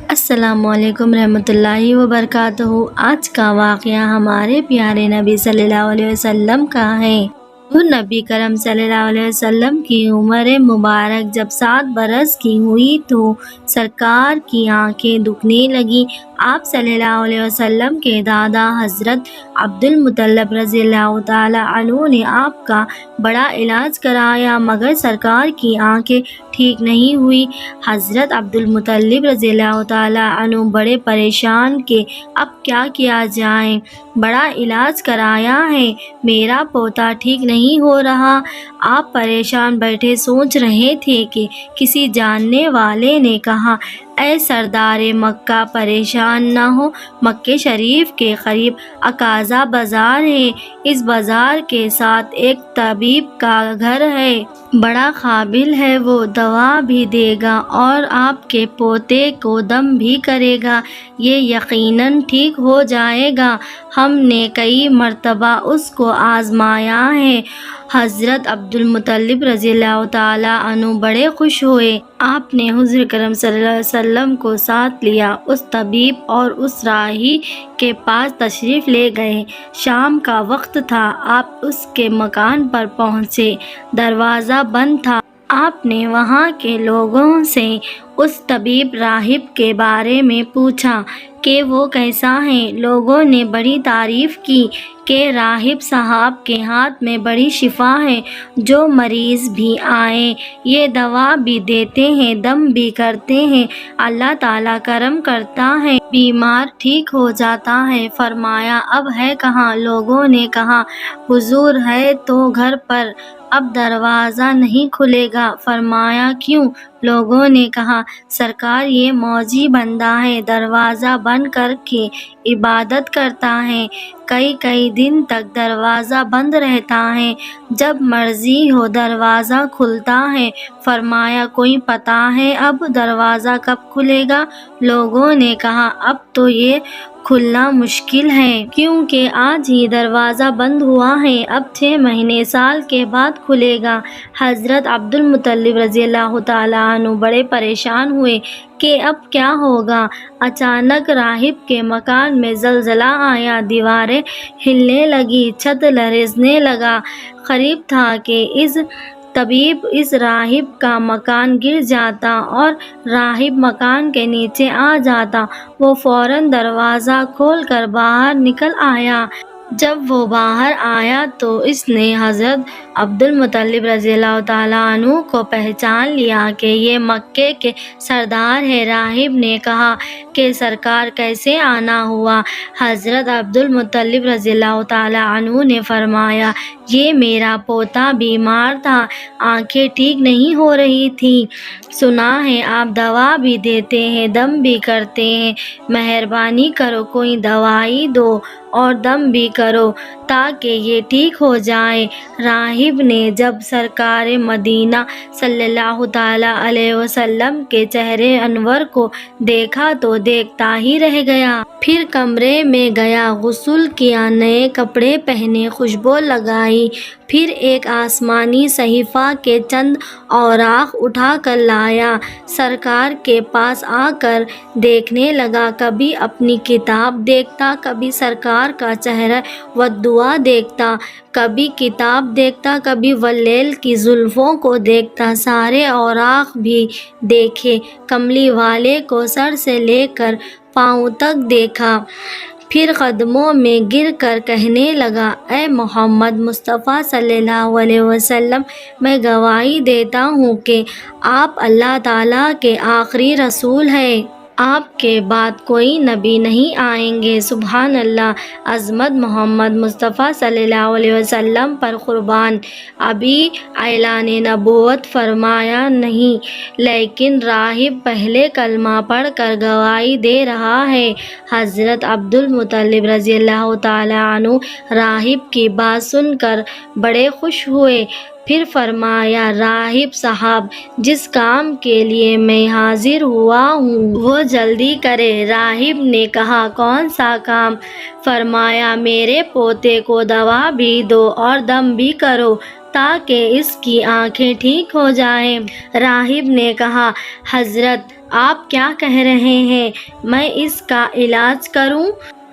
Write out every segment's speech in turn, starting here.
السلام علیکم رحمۃ اللہ وبرکاتہ۔ آج کا واقعہ ہمارے پیارے نبی صلی اللہ علیہ وسلم کا ہے۔ وہ نبی کرم صلی اللہ علیہ وسلم کی عمر مبارک جب 7 برس کی ہوئی تو سرکار کی آنکھیں دکھنے لگیں۔ آپ صلی اللہ علیہ وسلم کے دادا حضرت عبد المطلب رضی اللہ تعالیٰ عنہ نے آپ کا بڑا علاج کرایا مگر سرکار کی آنکھیں ٹھیک نہیں ہوئی۔ حضرت عبد المطلب رضی اللہ تعالیٰ عنہ بڑے پریشان کہ اب کیا کیا جائے، بڑا علاج کرایا ہے، میرا پوتا ٹھیک نہیں ہو رہا۔ آپ پریشان بیٹھے سوچ رہے تھے کہ کسی جاننے والے نے کہا، اے سردار مکہ پریشان نہ ہو، مکہ شریف کے قریب عکاظہ بازار ہے، اس بازار کے ساتھ ایک طبیب کا گھر ہے، بڑا قابل ہے، وہ دوا بھی دے گا اور آپ کے پوتے کو دم بھی کرے گا، یہ یقیناً ٹھیک ہو جائے گا، ہم نے کئی مرتبہ اس کو آزمایا ہے۔ حضرت عبد المطلب رضی اللہ تعالیٰ عنہ بڑے خوش ہوئے۔ آپ نے حضور کرم صلی اللہ علیہ وسلم کو ساتھ لیا، اس طبیب اور اس راہی کے پاس تشریف لے گئے۔ شام کا وقت تھا، آپ اس کے مکان پر پہنچے، دروازہ بند تھا۔ آپ نے وہاں کے لوگوں سے اس طبیب راہب کے بارے میں پوچھا کہ وہ کیسا ہے۔ لوگوں نے بڑی تعریف کی کہ راہب صاحب کے ہاتھ میں بڑی شفا ہے، جو مریض بھی آئے یہ دوا بھی دیتے ہیں، دم بھی کرتے ہیں، اللہ تعالیٰ کرم کرتا ہے، بیمار ٹھیک ہو جاتا ہے۔ فرمایا اب ہے کہاں؟ لوگوں نے کہا حضور ہے تو گھر پر، اب دروازہ نہیں کھلے گا۔ فرمایا کیوں؟ لوگوں نے کہا سرکار یہ موذی بندہ ہے، دروازہ بند کر کے عبادت کرتا ہے، کئی دن تک دروازہ بند رہتا ہے، جب مرضی ہو دروازہ کھلتا ہے۔ فرمایا کوئی پتہ ہے اب دروازہ کب کھلے گا؟ لوگوں نے کہا اب تو یہ کھلنا مشکل ہے، کیونکہ آج ہی دروازہ بند ہوا ہے، اب 6 مہینے سال کے بعد کھلے گا۔ حضرت عبد المطلب رضی اللہ تعالیٰ عنہ بڑے پریشان ہوئے کہ اب کیا ہوگا۔ اچانک راہب کے مکان میں زلزلہ آیا، دیواریں ہلنے لگی، چھت لرزنے لگا، قریب تھا کہ اس راہب کا مکان گر جاتا اور راہب مکان کے نیچے آ جاتا۔ وہ فوراً دروازہ کھول کر باہر نکل آیا۔ جب وہ باہر آیا تو اس نے حضرت عبد المطلب رضی اللہ تعالیٰ عنہ کو پہچان لیا کہ یہ مکے کے سردار ہے۔ راہب نے کہا کہ سرکار کیسے آنا ہوا؟ حضرت عبد المطلب رضی اللہ تعالیٰ عنہ نے فرمایا یہ میرا پوتا بیمار تھا، آنکھیں ٹھیک نہیں ہو رہی تھیں، سنا ہے آپ دوا بھی دیتے ہیں، دم بھی کرتے ہیں، مہربانی کرو کوئی دوائی دو اور دم بھی کرو تاکہ یہ ٹھیک ہو جائے۔ راہب نے جب سرکار مدینہ صلی اللہ تعالیٰ علیہ وسلم کے چہرے انور کو دیکھا تو دیکھتا ہی رہ گیا۔ پھر کمرے میں گیا، غسل کیا، نئے کپڑے پہنے، خوشبو لگائی، پھر ایک آسمانی صحیفہ کے چند اوراق اٹھا کر لایا، سرکار کے پاس آ کر دیکھنے لگا، کبھی اپنی کتاب دیکھتا، کبھی سرکار کا چہرہ والدعا دیکھتا، کبھی کتاب دیکھتا، کبھی واللیل کی زلفوں کو دیکھتا، سارے اوراق بھی دیکھے، کملی والے کو سر سے لے کر پاؤں تک دیکھا، پھر قدموں میں گر کر کہنے لگا، اے محمد مصطفیٰ صلی اللہ علیہ وسلم، میں گواہی دیتا ہوں کہ آپ اللہ تعالیٰ کے آخری رسول ہیں، آپ کے بعد کوئی نبی نہیں آئیں گے۔ سبحان اللہ، عظمت محمد مصطفیٰ صلی اللہ علیہ وسلم پر قربان، ابھی اعلان نبوت فرمایا نہیں، لیکن راہب پہلے کلمہ پڑھ کر گواہی دے رہا ہے۔ حضرت عبد المطلب رضی اللہ تعالیٰ عنہ راہب کی بات سن کر بڑے خوش ہوئے، پھر فرمایا راہب صاحب جس کام کے لیے میں حاضر ہوا ہوں وہ جلدی کرے۔ راہب نے کہا کون سا کام؟ فرمایا میرے پوتے کو دوا بھی دو اور دم بھی کرو تاکہ اس کی آنکھیں ٹھیک ہو جائیں۔ راہب نے کہا حضرت آپ کیا کہہ رہے ہیں، میں اس کا علاج کروں؟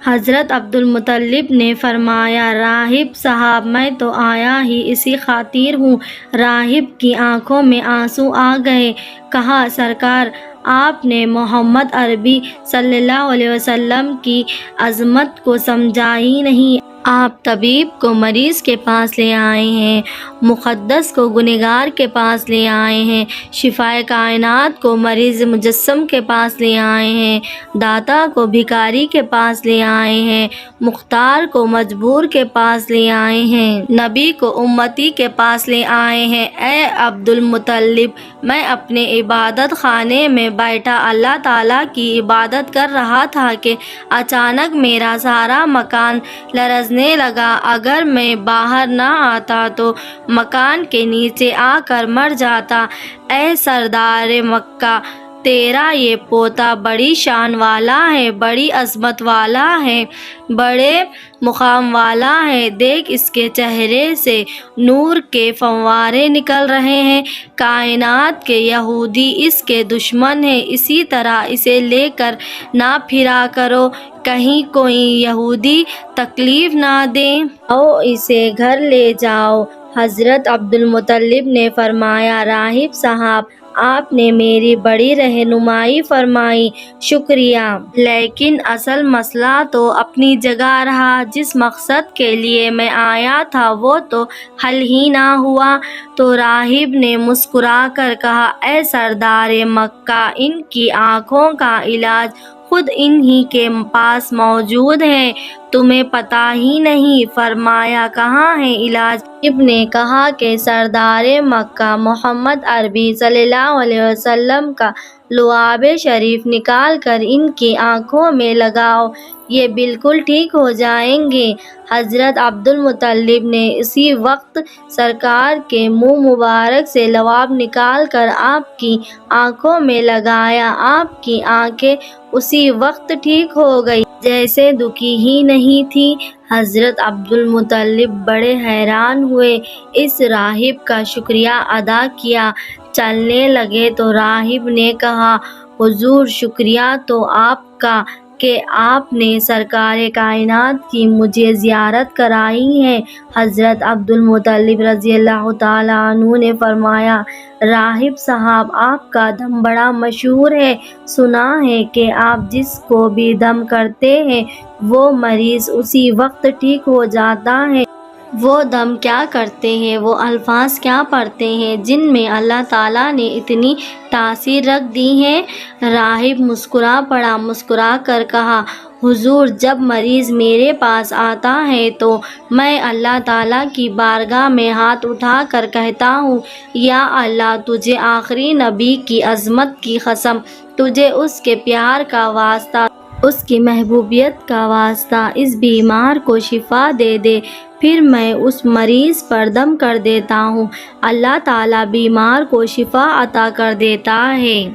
حضرت عبدالمطلب نے فرمایا، راہب صاحب میں تو آیا ہی اسی خاطر ہوں۔ راہب کی آنکھوں میں آنسو آ گئے۔ کہا، سرکار آپ نے محمد عربی صلی اللہ علیہ وسلم کی عظمت کو سمجھا ہی نہیں۔ آپ طبیب کو مریض کے پاس لے آئے ہیں، مقدس کو گنہگار کے پاس لے آئے ہیں، شفائے کائنات کو مریض مجسم کے پاس لے آئے ہیں، داتا کو بھکاری کے پاس لے آئے ہیں، مختار کو مجبور کے پاس لے آئے ہیں، نبی کو امتی کے پاس لے آئے ہیں۔ اے عبدالمطلب، میں اپنے عبادت خانے میں بیٹھا اللہ تعالیٰ کی عبادت کر رہا تھا کہ اچانک میرا سارا مکان لرزنے لگا۔ اگر میں باہر نہ آتا تو مکان کے نیچے آ کر مر جاتا۔ اے سردار مکہ، تیرا یہ پوتا بڑی شان والا ہے، بڑی عظمت والا ہے، بڑے مقام والا ہے۔ دیکھ، اس کے چہرے سے نور کے فوارے نکل رہے ہیں۔ کائنات کے یہودی اس کے دشمن ہیں، اسی طرح اسے لے کر نہ پھرا کرو، کہیں کوئی یہودی تکلیف نہ دے۔ آؤ اسے گھر لے جاؤ۔ حضرت عبدالمطلب نے فرمایا، راہب صاحب آپ نے میری بڑی رہنمائی فرمائی، شکریہ، لیکن اصل مسئلہ تو اپنی جگہ رہا۔ جس مقصد کے لیے میں آیا تھا وہ تو حل ہی نہ ہوا۔ تو راہب نے مسکرا کر کہا، اے سردار مکہ، ان کی آنکھوں کا علاج خود انہی کے پاس موجود ہے، تمہیں پتہ ہی نہیں۔ فرمایا، کہاں ہے علاج؟ راہب نے کہا کہ سردار مکہ محمد عربی صلی اللہ علیہ وسلم کا لعاب شریف نکال کر ان کی آنکھوں میں لگاؤ، یہ بالکل ٹھیک ہو جائیں گے۔ حضرت عبدالمطلب نے اسی وقت سرکار کے منہ مبارک سے لعاب نکال کر آپ کی آنکھوں میں لگایا۔ آپ کی آنکھیں اسی وقت ٹھیک ہو گئیں، جیسے دکھی ہی نہیں تھیں۔ حضرت عبدالمطلب بڑے حیران ہوئے، اس راہب کا شکریہ ادا کیا، چلنے لگے تو راہب نے کہا، حضور شکریہ تو آپ کا کہ آپ نے سرکار کائنات کی مجھے زیارت کرائی ہے۔ حضرت عبدالمطلب رضی اللہ تعالیٰ عنہ نے فرمایا، راہب صاحب آپ کا دم بڑا مشہور ہے، سنا ہے کہ آپ جس کو بھی دم کرتے ہیں وہ مریض اسی وقت ٹھیک ہو جاتا ہے۔ وہ دم کیا کرتے ہیں، وہ الفاظ کیا پڑھتے ہیں جن میں اللہ تعالیٰ نے اتنی تاثیر رکھ دی ہے؟ راہب مسکرا پڑا، مسکرا کر کہا، حضور جب مریض میرے پاس آتا ہے تو میں اللہ تعالیٰ کی بارگاہ میں ہاتھ اٹھا کر کہتا ہوں، یا اللہ تجھے آخری نبی کی عظمت کی قسم، تجھے اس کے پیار کا واسطہ، اس کی محبوبیت کا واسطہ اس بیمار کو شفا دے دے۔ پھر میں اس مریض پر دم کر دیتا ہوں، اللہ تعالیٰ بیمار کو شفا عطا کر دیتا ہے۔